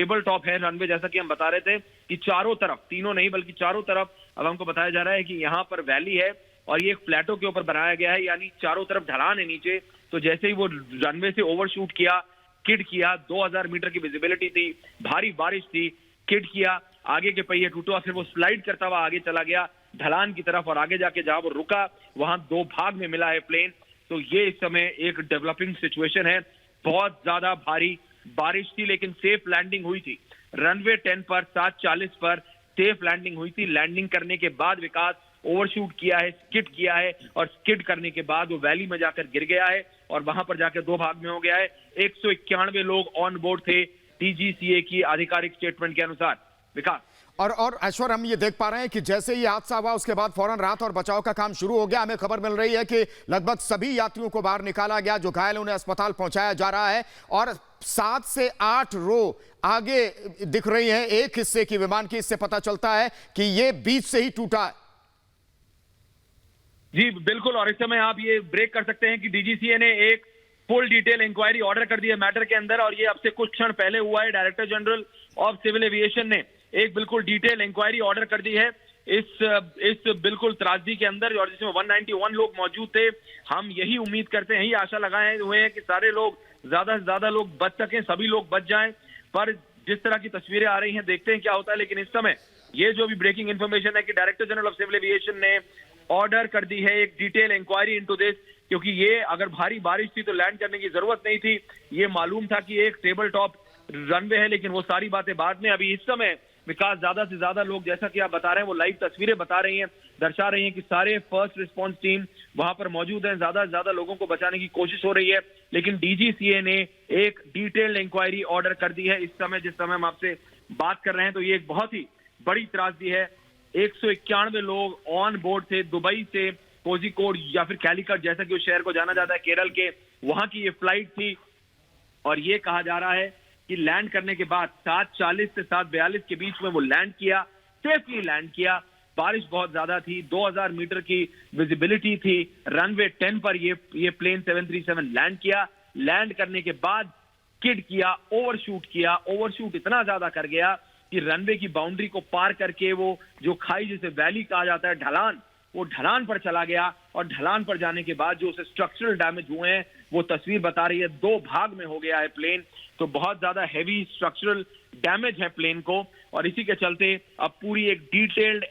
Table top है runway, जैसा कि हम बता रहे थे कि चारों तरफ, तीनों नहीं बल्कि चारों तरफ अब हमको बताया जा रहा है कि यहाँ पर वैली है और ये एक प्लेटो के ऊपर बनाया गया है, यानी चारों तरफ ढलान है नीचे। तो जैसे ही वो रनवे से ओवरशूट किया, किड किया, 2000 मीटर की विजिबिलिटी थी, भारी बारिश थी, किड किया, आगे के पहिए टूटा, फिर वो स्लाइड करता हुआ आगे चला गया ढलान की तरफ और आगे जाके जहां वो रुका वहां 2 भाग में मिला है प्लेन। तो ये इस समय एक डेवलपिंग सिचुएशन है। बहुत ज्यादा भारी बारिश थी लेकिन सेफ लैंडिंग हुई थी। रनवे 10 पर 7:40 पर सेफ लैंडिंग हुई थी। लैंडिंग करने के बाद विकास ओवरशूट किया है, स्किड किया है और स्किड करने के बाद वो वैली में जाकर गिर गया है और वहां पर जाकर 2 भाग में हो गया है। 191 लोग ऑन बोर्ड थे डीजीसीए की आधिकारिक स्टेटमेंट के अनुसार। विकास और ऐश्वर्य, हम ये देख पा रहे हैं कि जैसे ही हादसा हुआ उसके बाद फौरन राहत और बचाव का काम शुरू हो गया। हमें खबर मिल रही है कि लगभग सभी यात्रियों को बाहर निकाला गया, जो घायल उन्हें अस्पताल पहुंचाया जा रहा है और 7 से 8 रो आगे दिख रही है एक हिस्से की विमान की। इससे पता चलता है कि ये बीच से ही टूटा है। जी बिल्कुल, और इस समय आप ये ब्रेक कर सकते हैं कि डीजीसीए ने एक फुल डिटेल इंक्वायरी ऑर्डर कर दी है मैटर के अंदर, और ये अब से कुछ क्षण पहले हुआ है। Director general of civil aviation ने एक बिल्कुल डिटेल इंक्वायरी ऑर्डर कर दी है इस बिल्कुल त्रासदी के अंदर, और जिसमें 191 लोग मौजूद थे। हम यही उम्मीद करते हैं, यही आशा लगाए हुए हैं कि सारे लोग, ज्यादा से ज्यादा लोग बच सकें, सभी लोग बच जाएं। पर जिस तरह की तस्वीरें आ रही हैं देखते हैं क्या होता है। लेकिन इस समय ये जो भी ब्रेकिंग इंफॉर्मेशन है कि director general of civil aviation ने ऑर्डर कर दी है एक डिटेल इंक्वायरी इनटू दिस, क्योंकि ये अगर भारी बारिश थी तो लैंड करने की जरूरत नहीं थी। ये मालूम था कि एक टेबल टॉप रनवे है, लेकिन वो सारी बातें बाद में। अभी इस समय विकास ज्यादा से ज्यादा लोग, जैसा कि आप बता रहे हैं, वो लाइव तस्वीरें बता रही हैं, दर्शा रही हैं कि सारे फर्स्ट रिस्पांस टीम वहां पर मौजूद हैं। ज्यादा से ज्यादा लोगों को बचाने की कोशिश हो रही है, लेकिन डीजीसीए ने एक डिटेल्ड इंक्वायरी ऑर्डर कर दी है। इस समय जिस समय हम आपसे बात कर रहे हैं तो ये एक बहुत ही बड़ी त्रासदी है। 191 लोग ऑन बोर्ड थे दुबई से कोझिकोड या फिर कैलिकट, जैसा कि उस शहर को जाना जाता है केरल के, वहां की ये फ्लाइट थी। और ये कहा जा रहा है कि लैंड करने के बाद 7:40 से 7:42 के बीच में वो लैंड किया, सेफली लैंड किया। बारिश बहुत ज्यादा थी, 2000 मीटर की विजिबिलिटी थी। रनवे 10 पर ये प्लेन 737 लैंड किया। लैंड करने के बाद स्किड किया, ओवरशूट किया। ओवरशूट इतना ज्यादा कर गया कि रनवे की बाउंड्री को पार करके वो जो खाई, जिसे वैली कहा जाता है, ढलान, वो ढलान पर चला गया। और ढलान पर जाने के बाद जो उसे स्ट्रक्चरल डैमेज हुए हैं वो तस्वीर बता रही है 2 भाग में हो गया है प्लेन। तो बहुत ज्यादा हैवी स्ट्रक्चरल डैमेज है प्लेन को, और इसी के चलते अब पूरी एक डिटेल्ड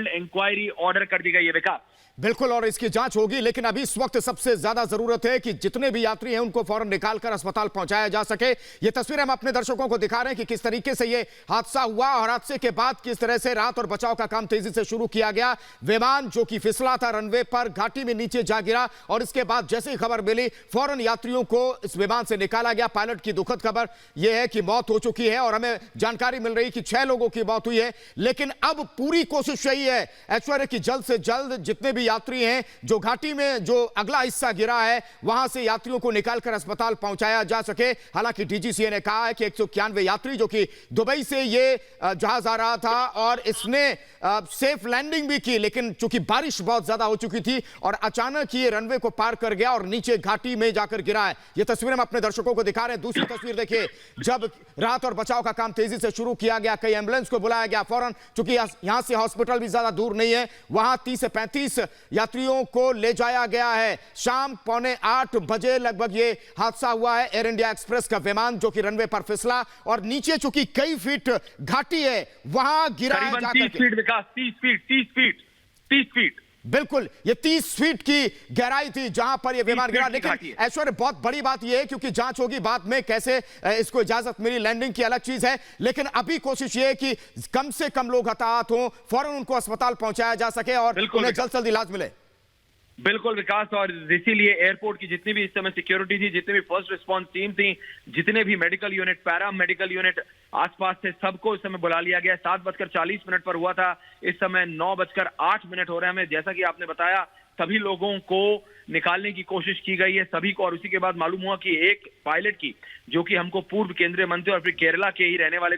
इंक्वायरी ऑर्डर कर दी गई है। विकास बिल्कुल, और इसकी जांच होगी, लेकिन अभी इस वक्त सबसे ज्यादा जरूरत है कि जितने भी यात्री हैं उनको फौरन निकालकर अस्पताल पहुंचाया जा सके। ये तस्वीरें हम अपने दर्शकों को दिखा रहे हैं कि किस तरीके से ये हादसा हुआ और हादसे के बाद किस तरह से राहत और बचाव का काम तेजी से शुरू किया गया। विमान जो कि फिसला था रनवे पर, घाटी में नीचे जा गिरा और इसके बाद जैसे ही खबर मिली फौरन यात्रियों को इस विमान से निकाला गया। पायलट की दुखद खबर यह है कि मौत हो चुकी है और हमें जानकारी मिल रही है कि 6 लोगों की मौत हुई है। लेकिन अब पूरी कोशिश यही है ऐश्वर्य की जल्द से जल्द जितने भी यात्री हैं जो घाटी में जो अगला हिस्सा गिरा है वहां से यात्रियों को निकालकर अस्पताल पहुंचाया जा सके। हालांकि डीजीसीए ने कहा है कि 191 यात्री जो कि दुबई से ये जहाज आ रहा था और इसने सेफ लैंडिंग भी की, लेकिन चूंकि बारिश बहुत ज्यादा हो चुकी थी और अचानक ये रनवे को पार कर गया और नीचे घाटी में जाकर गिरा है। ये तस्वीरें हम अपने दर्शकों को दिखा रहे हैं। दूसरी तस्वीर देखिए, जब राहत और बचाव का काम तेजी से शुरू किया गया, कई एम्बुलेंस को बुलाया गया फौरन, चूंकि यहां से हॉस्पिटल भी ज्यादा दूर नहीं है, वहां 30 से 35 यात्रियों को ले जाया गया है। शाम 7:45 बजे लगभग ये हादसा हुआ है। एयर इंडिया एक्सप्रेस का विमान जो कि रनवे पर फिसला और नीचे चूंकि कई फीट घाटी है वहां गिरा है जाकर 30 फीट विकास, 30 फीट बिल्कुल, ये 30 फीट की गहराई थी जहां पर ये विमान गिरा। लेकिन ऐश्वर्य बहुत बड़ी बात ये है, क्योंकि जांच होगी बाद में कैसे इसको इजाजत मिली, लैंडिंग की अलग चीज है, लेकिन अभी कोशिश ये है कि कम से कम लोग हताहत हों, फौरन उनको अस्पताल पहुंचाया जा सके और उन्हें जल्द से जल्द इलाज मिले। बिल्कुल विकास, और इसीलिए एयरपोर्ट की जितनी भी इस समय सिक्योरिटी थी, जितनी भी फर्स्ट रिस्पांस टीम थी, जितने भी medical unit, para medical unit आसपास थे, सबको इस समय बुला लिया गया। 7:40 पर हुआ था, इस समय 9:08 हो रहे हैं। हमें जैसा कि आपने बताया सभी लोगों को निकालने की कोशिश की गई है, सभी को। और उसी के बाद मालूम हुआ कि एक पायलट की, जो कि हमको पूर्व केंद्रीय मंत्री और फिर केरला के ही रहने वाले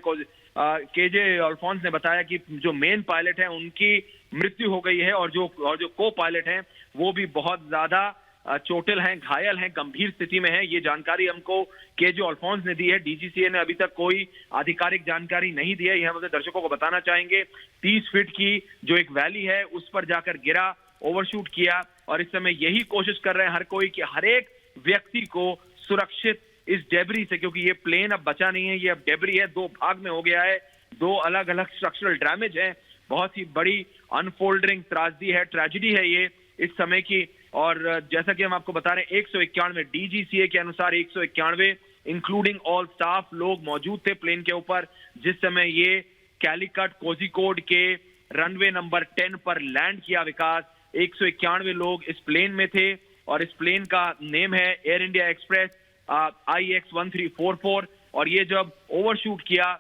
केजे अल्फोंस ने बताया कि जो मेन पायलट है उनकी मृत्यु हो गई है और जो को पायलट हैं वो भी बहुत ज्यादा चोटिल हैं, घायल हैं, गंभीर स्थिति में हैं। ये जानकारी हमको केजे अल्फोंस ने दी है। डीजीसीए ने अभी तक कोई आधिकारिक जानकारी नहीं दी है। यह हम अपने दर्शकों को बताना चाहेंगे। 30 फीट की जो एक वैली है उस पर जाकर गिरा, ओवरशूट किया और इस समय यही कोशिश कर रहे हैं हर कोई कि हर एक व्यक्ति को सुरक्षित इस डेबरी से, क्योंकि ये प्लेन अब बचा नहीं है, ये अब डेबरी है, 2 भाग में हो गया है, 2 अलग अलग स्ट्रक्चरल डैमेज है। बहुत ही बड़ी अनफोल्डिंग त्रासदी है, ट्रेजेडी है ये इस समय की। और जैसा कि हम आपको बता रहे हैं 191 डीजीसीए के अनुसार 191 इंक्लूडिंग ऑल स्टाफ लोग मौजूद थे प्लेन के ऊपर जिस समय ये कैलिकट कोझिकोड के रनवे नंबर 10 पर लैंड किया। विकास 191 लोग इस प्लेन में थे और इस प्लेन का नेम है एयर इंडिया एक्सप्रेस IX1344। और ये जब ओवरशूट किया,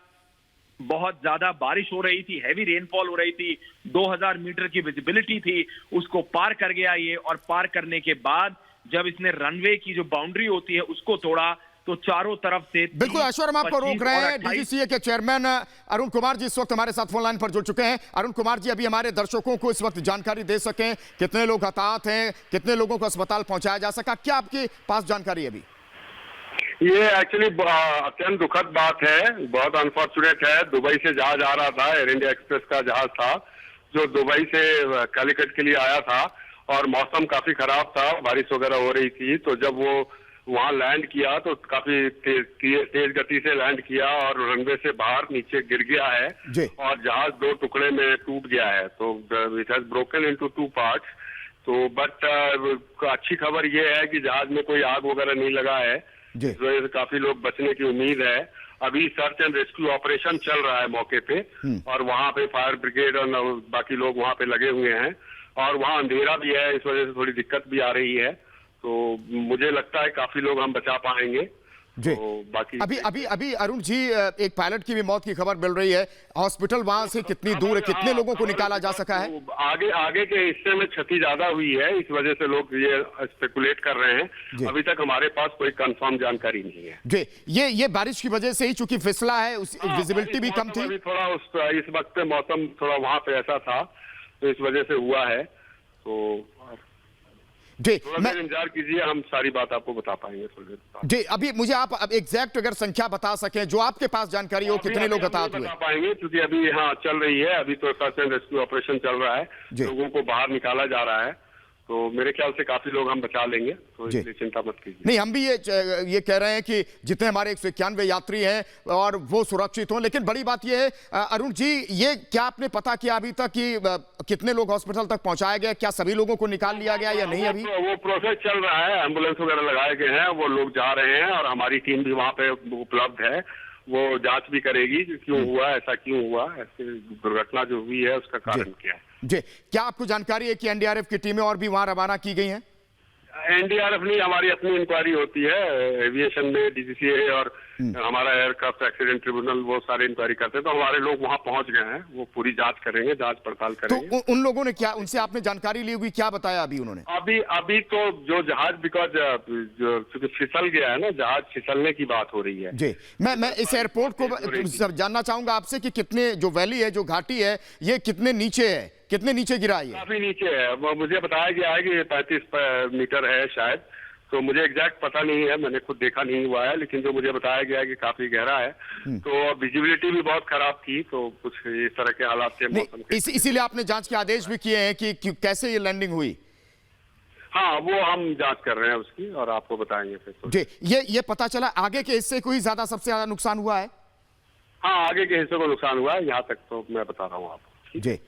बहुत ज्यादा बारिश हो रही थी, हैवी रेनफॉल हो रही थी, 2000 मीटर की विजिबिलिटी थी, उसको पार कर गया ये। और पार करने के बाद जब इसने रनवे की जो बाउंड्री होती है उसको तोड़ा तो चारों तरफ से बिल्कुल ऐश्वर्य, हम आपको रोक रहे हैं। डीजीसीए के चेयरमैन अरुण कुमार जी इस वक्त हमारे साथ फोन लाइन पर जुड़ चुके हैं। अरुण कुमार जी, अभी हमारे दर्शकों को इस वक्त जानकारी दे सकें कितने लोग हताहत हैं, कितने लोगों को अस्पताल पहुंचाया जा सका, क्या आपके पास जानकारी है अभी? ये एक्चुअली अत्यंत दुखद बात है, बहुत अनफॉर्चुनेट है। दुबई से जहाज आ रहा था, एयर इंडिया एक्सप्रेस का जहाज था जो दुबई से कैलिकट के लिए आया था और मौसम काफी खराब था, बारिश वगैरह हो रही थी। तो जब वो वहां लैंड किया तो काफी तेज गति से लैंड किया और रनवे से बाहर नीचे गिर गया है और जहाज 2 टुकड़े में टूट गया है। तो it has broken into 2 parts. तो बट अच्छी खबर ये है कि जहाज में कोई आग वगैरह नहीं लगा है, इस वजह से काफी लोग बचने की उम्मीद है। अभी सर्च एंड रेस्क्यू ऑपरेशन चल रहा है मौके पे और वहां पे फायर ब्रिगेड और बाकी लोग वहां पे लगे हुए हैं और वहां अंधेरा भी है, इस वजह से थोड़ी दिक्कत भी आ रही है। तो मुझे लगता है काफी लोग हम बचा पाएंगे। जी। तो बाकी अभी अरुण जी, एक पायलट की भी मौत की खबर मिल रही है। हॉस्पिटल वहां से कितनी दूर है, कितने लोगों को निकाला जा सका है? आगे के हिस्से में क्षति ज्यादा हुई है, इस वजह से लोग ये स्पेकुलेट कर रहे हैं। अभी तक हमारे पास कोई कंफर्म जानकारी नहीं है। जी, ये बारिश की वजह से ही, चूंकि फिसला है, विजिबिलिटी भी कम थी। थोड़ा इस वक्त पे मौसम थोड़ा वहां पे ऐसा था तो इस वजह से हुआ है। तो जी, मैं इंतजार कीजिए, हम सारी बात आपको बता पाएंगे थोड़ी देर। जी, अभी मुझे आप अब एग्जैक्ट अगर संख्या बता सकें, जो आपके पास जानकारी हो, कितने लोग हताहत हुए? बता पाएंगे क्योंकि अभी यहाँ चल रही है, अभी तो सर्च एंड रेस्क्यू ऑपरेशन चल रहा है, लोगों को बाहर निकाला जा रहा है। तो मेरे ख्याल से काफी लोग हम बचा लेंगे, तो इसलिए चिंता मत कीजिए। नहीं, हम भी ये कह रहे हैं कि जितने हमारे 191 यात्री हैं और वो सुरक्षित हों। लेकिन बड़ी बात ये है अरुण जी, ये क्या आपने पता किया अभी तक कि कितने लोग हॉस्पिटल तक पहुंचाया गया? क्या सभी लोगों को निकाल लिया गया या नहीं? अभी वो प्रोसेस चल रहा है, एम्बुलेंस वगैरह लगाए गए हैं, वो लोग जा रहे हैं और हमारी टीम भी वहाँ पे उपलब्ध है। वो जांच भी करेगी कि क्यों हुआ, ऐसा क्यों हुआ, ऐसी दुर्घटना जो हुई है उसका कारण क्या है। जी, क्या आपको जानकारी है कि एनडीआरएफ की टीमें और भी वहां रवाना की गई हैं? एनडीआरएफ नहीं, हमारी अपनी इंक्वायरी होती है एविएशन में, डीजीसीए और हमारा एयरक्राफ्ट एक्सीडेंट ट्रिब्यूनल, वो सारे इंक्वायरी करते हैं। तो हमारे लोग वहां पहुंच गए हैं, वो पूरी जांच करेंगे, जांच पड़ताल करेंगे। तो उन लोगों ने क्या, उनसे आपने जानकारी ली होगी, क्या बताया अभी उन्होंने? अभी तो जो जहाज बिकॉज जो फिसल गया है ना, जहाज फिसलने की बात हो रही है। जी, मैं इस एयरपोर्ट को जानना चाहूंगा आपसे कि कितने, जो वैली है, जो घाटी है, ये कितने नीचे है, कितने नीचे गिरा है? काफी नीचे है, मुझे बताया गया है कि 35 मीटर है शायद। तो मुझे एग्जैक्ट पता नहीं है, मैंने खुद देखा नहीं हुआ है, लेकिन जो मुझे बताया गया है कि काफी गहरा है। तो विजिबिलिटी भी बहुत खराब थी, तो कुछ इस तरह के हालात थे मौसम के। इसीलिए आपने जांच के आदेश भी किए हैं कि कैसे ये लैंडिंग हुई? हाँ, वो हम जांच कर रहे हैं उसकी और आपको बताएंगे फिर। जी, ये पता चला आगे के हिस्से को ही सबसे ज्यादा नुकसान हुआ है? हाँ, आगे के हिस्से को नुकसान हुआ है, यहाँ तक तो मैं बता रहा हूँ आपको। जी।